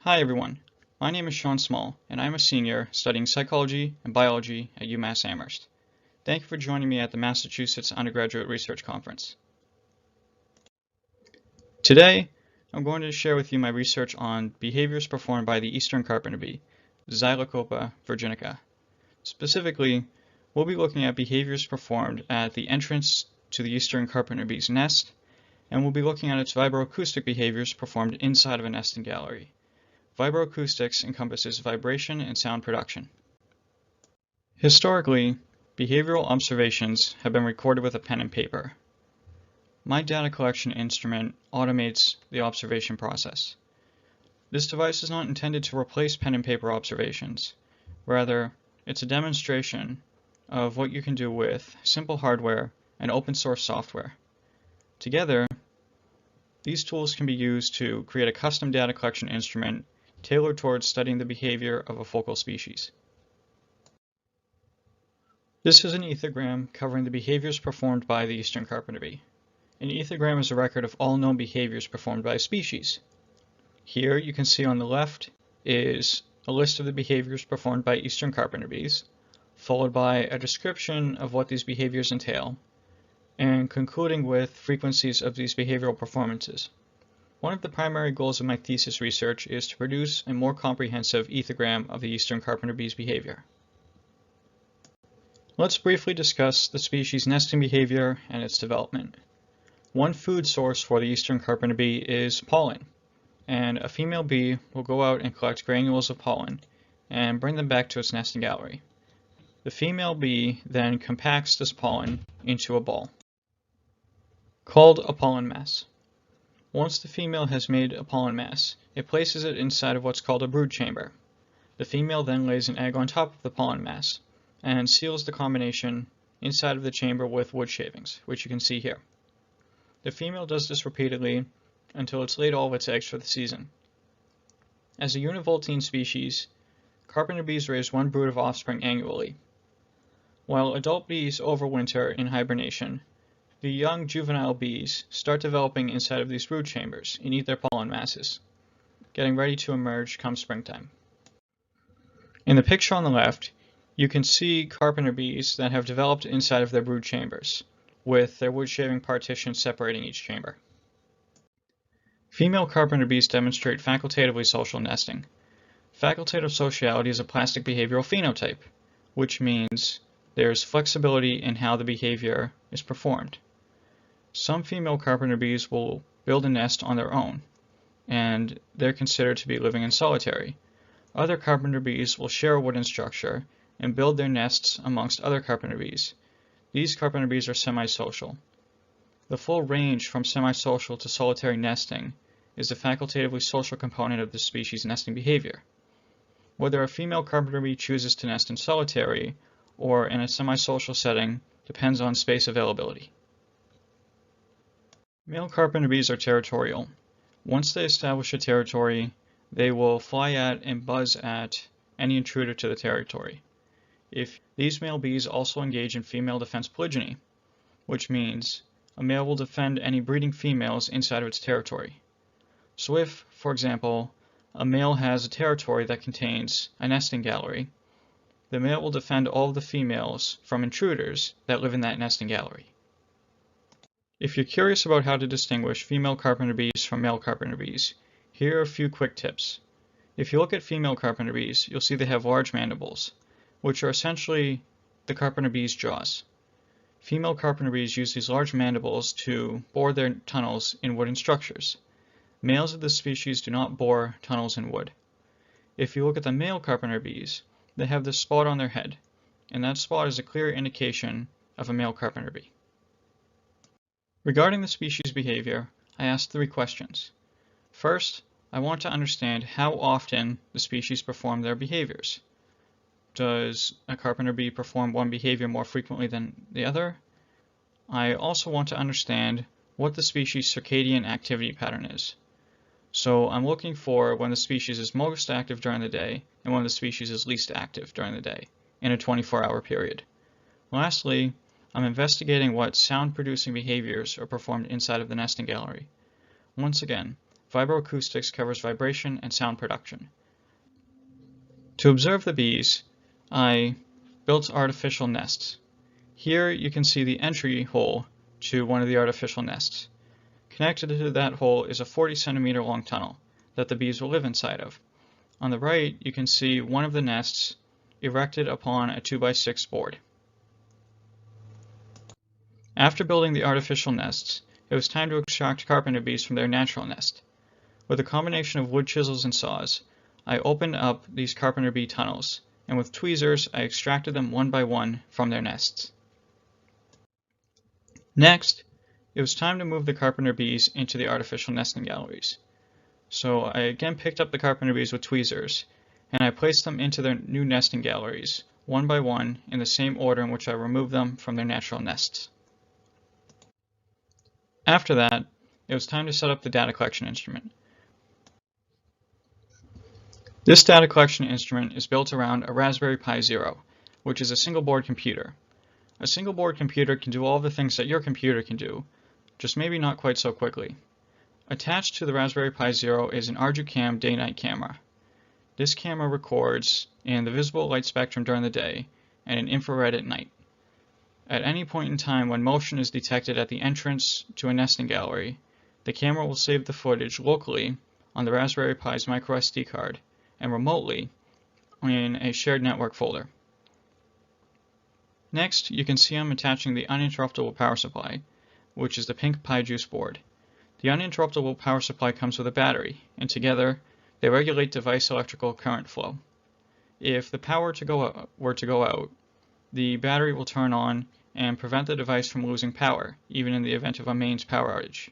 Hi everyone, my name is Sean Small and I'm a senior studying psychology and biology at UMass Amherst. Thank you for joining me at the Massachusetts Undergraduate Research Conference. Today, I'm going to share with you my research on behaviors performed by the eastern carpenter bee, Xylocopa virginica. Specifically, we'll be looking at behaviors performed at the entrance to the eastern carpenter bee's nest, and we'll be looking at its vibroacoustic behaviors performed inside of a nesting gallery. Vibroacoustics encompasses vibration and sound production. Historically, behavioral observations have been recorded with a pen and paper. My data collection instrument automates the observation process. This device is not intended to replace pen and paper observations. Rather, it's a demonstration of what you can do with simple hardware and open source software. Together, these tools can be used to create a custom data collection instrument tailored towards studying the behavior of a focal species. This is an ethogram covering the behaviors performed by the eastern carpenter bee. An ethogram is a record of all known behaviors performed by a species. Here you can see on the left is a list of the behaviors performed by eastern carpenter bees, followed by a description of what these behaviors entail, and concluding with frequencies of these behavioral performances. One of the primary goals of my thesis research is to produce a more comprehensive ethogram of the eastern carpenter bee's behavior. Let's briefly discuss the species' nesting behavior and its development. One food source for the eastern carpenter bee is pollen, and a female bee will go out and collect granules of pollen and bring them back to its nesting gallery. The female bee then compacts this pollen into a ball, called a pollen mass. Once the female has made a pollen mass, it places it inside of what's called a brood chamber. The female then lays an egg on top of the pollen mass and seals the combination inside of the chamber with wood shavings, which you can see here. The female does this repeatedly until it's laid all of its eggs for the season. As a univoltine species, carpenter bees raise one brood of offspring annually. While adult bees overwinter in hibernation, the young juvenile bees start developing inside of these brood chambers and eat their pollen masses, getting ready to emerge come springtime. In the picture on the left, you can see carpenter bees that have developed inside of their brood chambers, with their wood shaving partitions separating each chamber. Female carpenter bees demonstrate facultatively social nesting. Facultative sociality is a plastic behavioral phenotype, which means there's flexibility in how the behavior is performed. Some female carpenter bees will build a nest on their own, and they're considered to be living in solitary. Other carpenter bees will share a wooden structure and build their nests amongst other carpenter bees. These carpenter bees are semi-social. The full range from semi-social to solitary nesting is the facultatively social component of the species' nesting behavior. Whether a female carpenter bee chooses to nest in solitary or in a semi-social setting depends on space availability. Male carpenter bees are territorial. Once they establish a territory, they will fly at and buzz at any intruder to the territory. If these male bees also engage in female defense polygyny, which means a male will defend any breeding females inside of its territory. So if, for example, a male has a territory that contains a nesting gallery, the male will defend all of the females from intruders that live in that nesting gallery. If you're curious about how to distinguish female carpenter bees from male carpenter bees, here are a few quick tips. If you look at female carpenter bees, you'll see they have large mandibles, which are essentially the carpenter bee's jaws. Female carpenter bees use these large mandibles to bore their tunnels in wooden structures. Males of this species do not bore tunnels in wood. If you look at the male carpenter bees, they have this spot on their head, and that spot is a clear indication of a male carpenter bee. Regarding the species' behavior, I asked 3 questions. First, I want to understand how often the species perform their behaviors. Does a carpenter bee perform one behavior more frequently than the other? I also want to understand what the species' circadian activity pattern is. So I'm looking for when the species is most active during the day and when the species is least active during the day in a 24-hour period. Lastly, I'm investigating what sound-producing behaviors are performed inside of the nesting gallery. Once again, Vibroacoustics covers vibration and sound production. To observe the bees, I built artificial nests. Here you can see the entry hole to one of the artificial nests. Connected to that hole is a 40 centimeter long tunnel that the bees will live inside of. On the right, you can see one of the nests erected upon a 2x6 board. After building the artificial nests, it was time to extract carpenter bees from their natural nest. With a combination of wood chisels and saws, I opened up these carpenter bee tunnels, and with tweezers I extracted them one by one from their nests. Next, it was time to move the carpenter bees into the artificial nesting galleries. So I again picked up the carpenter bees with tweezers, and I placed them into their new nesting galleries, one by one, in the same order in which I removed them from their natural nests. After that, it was time to set up the data collection instrument. This data collection instrument is built around a Raspberry Pi Zero, which is a single board computer. A single board computer can do all the things that your computer can do, just maybe not quite so quickly. Attached to the Raspberry Pi Zero is an ArduCam day-night camera. This camera records in the visible light spectrum during the day and in infrared at night. At any point in time when motion is detected at the entrance to a nesting gallery, the camera will save the footage locally on the Raspberry Pi's microSD card and remotely in a shared network folder. Next, you can see I'm attaching the uninterruptible power supply, which is the pink Pi Juice board. The uninterruptible power supply comes with a battery, and together they regulate device electrical current flow. If the power were to go out, the battery will turn on and prevent the device from losing power, even in the event of a mains power outage.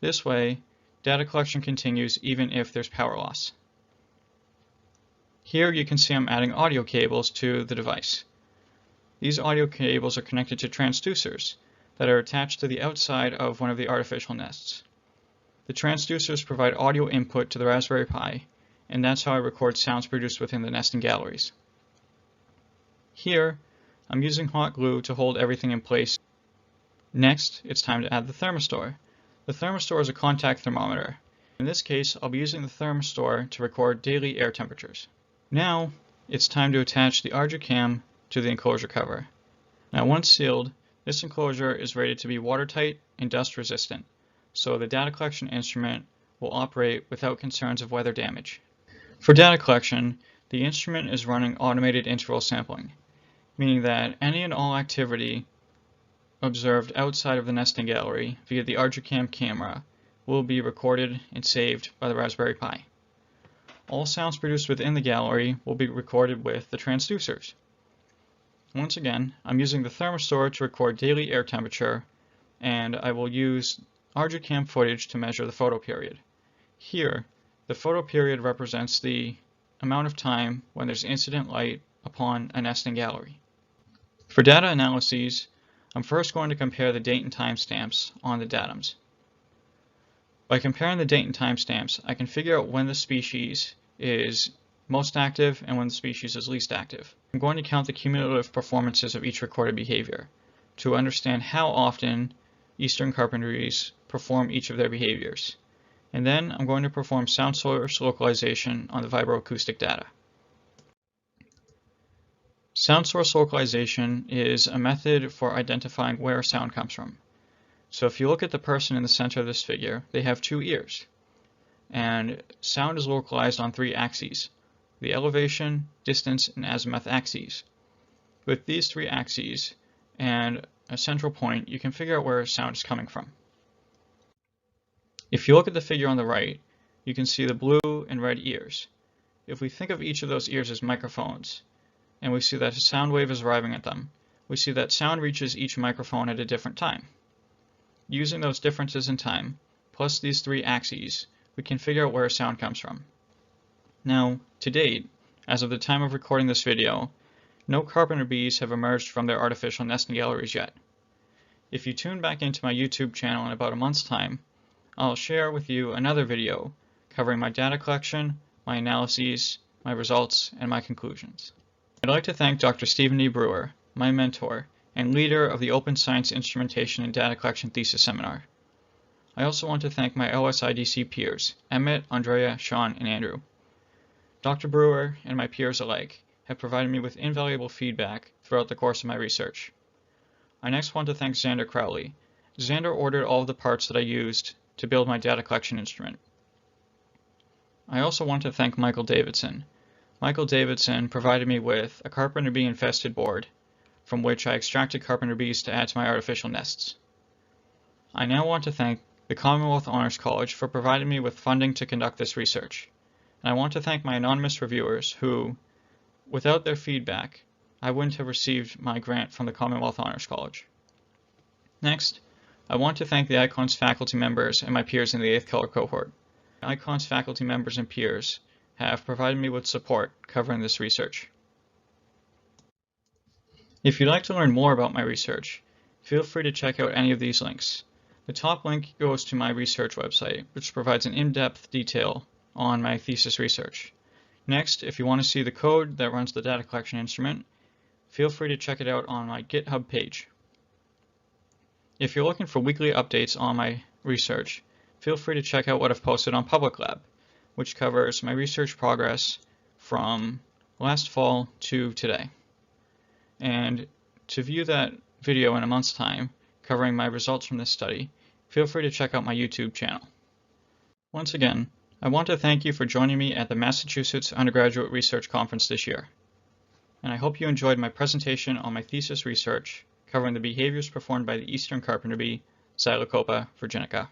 This way, data collection continues even if there's power loss. Here you can see I'm adding audio cables to the device. These audio cables are connected to transducers that are attached to the outside of one of the artificial nests. The transducers provide audio input to the Raspberry Pi, and that's how I record sounds produced within the nesting galleries. Here, I'm using hot glue to hold everything in place. Next, it's time to add the thermistor. The thermistor is a contact thermometer. In this case, I'll be using the thermistor to record daily air temperatures. Now, it's time to attach the ArduCam to the enclosure cover. Now, once sealed, this enclosure is rated to be watertight and dust resistant, so the data collection instrument will operate without concerns of weather damage. For data collection, the instrument is running automated interval sampling, meaning that any and all activity observed outside of the nesting gallery via the ArduCam camera will be recorded and saved by the Raspberry Pi. All sounds produced within the gallery will be recorded with the transducers. Once again, I'm using the thermistor to record daily air temperature, and I will use ArduCam footage to measure the photo period. Here, the photo period represents the amount of time when there's incident light upon a nesting gallery. For data analyses, I'm first going to compare the date and time stamps on the datums. By comparing the date and time stamps, I can figure out when the species is most active and when the species is least active. I'm going to count the cumulative performances of each recorded behavior to understand how often eastern carpenter bees perform each of their behaviors. And then I'm going to perform sound source localization on the vibroacoustic data. Sound source localization is a method for identifying where sound comes from. So if you look at the person in the center of this figure, they have two ears. And sound is localized on three axes: the elevation, distance, and azimuth axes. With these three axes and a central point, you can figure out where sound is coming from. If you look at the figure on the right, you can see the blue and red ears. If we think of each of those ears as microphones, and we see that a sound wave is arriving at them, we see that sound reaches each microphone at a different time. Using those differences in time, plus these three axes, we can figure out where sound comes from. Now, to date, as of the time of recording this video, no carpenter bees have emerged from their artificial nesting galleries yet. If you tune back into my YouTube channel in about a month's time, I'll share with you another video covering my data collection, my analyses, my results, and my conclusions. I'd like to thank Dr. Stephen E. Brewer, my mentor and leader of the Open Science Instrumentation and Data Collection Thesis Seminar. I also want to thank my LSIDC peers, Emmett, Andrea, Sean, and Andrew. Dr. Brewer and my peers alike have provided me with invaluable feedback throughout the course of my research. I next want to thank Xander Crowley. Xander ordered all of the parts that I used to build my data collection instrument. I also want to thank Michael Davidson. Michael Davidson provided me with a carpenter bee infested board from which I extracted carpenter bees to add to my artificial nests. I now want to thank the Commonwealth Honors College for providing me with funding to conduct this research. And I want to thank my anonymous reviewers who, without their feedback, I wouldn't have received my grant from the Commonwealth Honors College. Next, I want to thank the ICONS faculty members and my peers in the 8th color cohort. ICONS faculty members and peers have provided me with support covering this research. If you'd like to learn more about my research, feel free to check out any of these links. The top link goes to my research website, which provides an in-depth detail on my thesis research. Next, if you want to see the code that runs the data collection instrument, feel free to check it out on my GitHub page. If you're looking for weekly updates on my research, feel free to check out what I've posted on Public Lab, which covers my research progress from last fall to today. And to view that video in a month's time, covering my results from this study, feel free to check out my YouTube channel. Once again, I want to thank you for joining me at the Massachusetts Undergraduate Research Conference this year. And I hope you enjoyed my presentation on my thesis research covering the behaviors performed by the eastern carpenter bee, Xylocopa virginica.